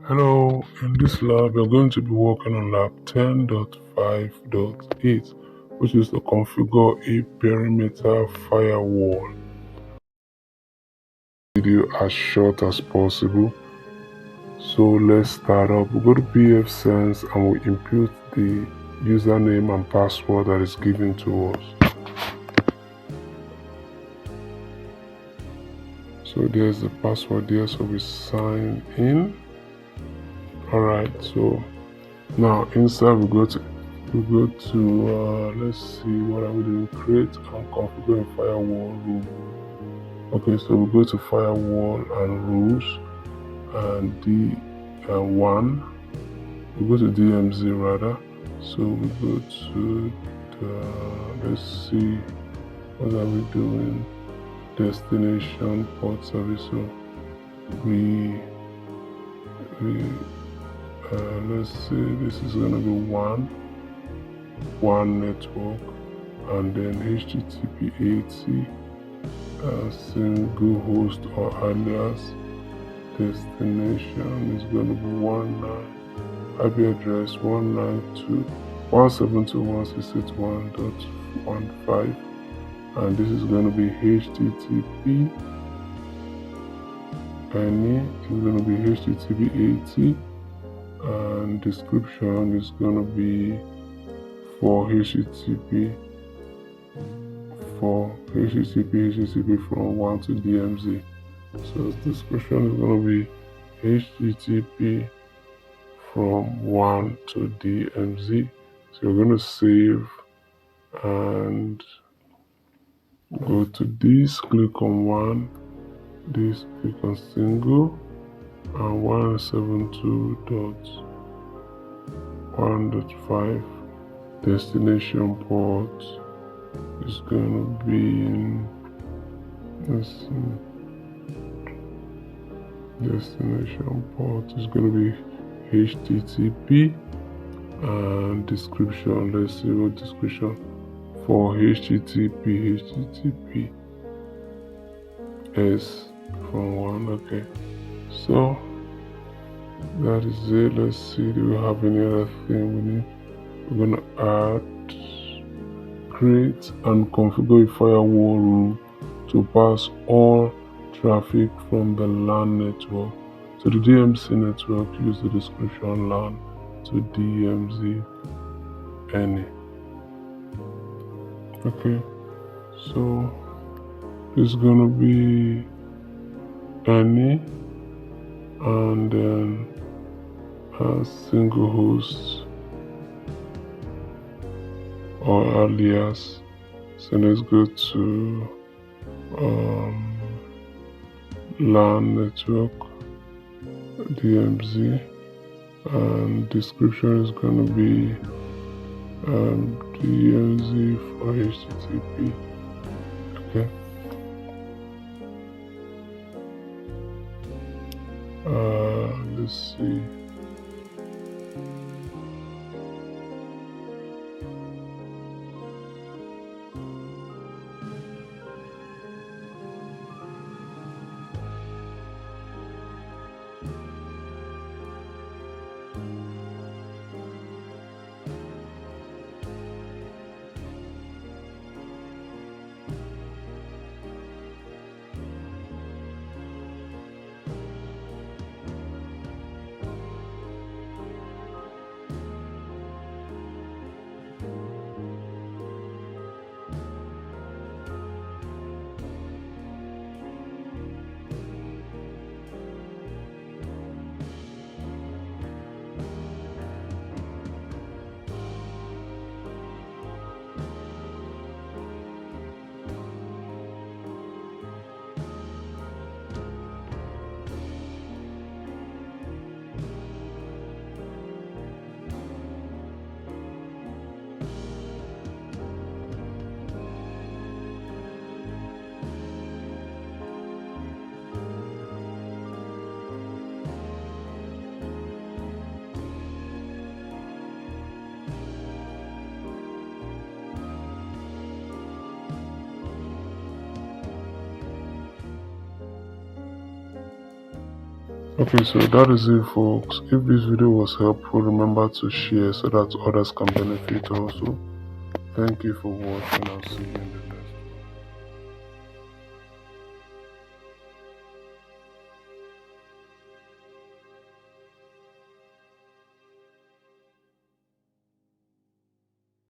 Hello, in this lab we're going to be working on lab 10.5.8, which is to configure a perimeter firewall. Video as short as possible. So let's start up. We go to pfSense and we input the username and password that is given to us. So there's the password there, so we sign in. Alright, so now inside we go to let's see, what are we doing? Create and configure a firewall rule. Okay, so we go to firewall and rules and D1. We go to DMZ rather. So we go to the, let's see, what are we doing? Destination port service. So let's say this is gonna be one network, and then HTTP 80 single host or alias. Destination is going to be 19, IP address 192.168.1.15, and this is going to be HTTP. Any is going to be HTTP 80, and description is going to be for HTTP from 1 to DMZ. So description is going to be HTTP from 1 to DMZ. So you're going to save and go to this, click on one, this, click on single, and 172.1.5 destination port is going to be destination port is going to be HTTP, and description, let's see what description for HTTP S from 1. Okay, so that is it. Let's see, do we have any other thing we need? We're going to add, create and configure a firewall rule to pass all traffic from the LAN network to the DMZ network. Use the description LAN to DMZ any. Okay, so it's gonna be any, and then a single host or alias. So let's go to LAN network DMZ, and description is going to be DMZ for HTTP. Okay, let's see. Okay, so that is it, folks. If this video was helpful, remember to share so that others can benefit also. Thank you for watching. I'll see you in the next.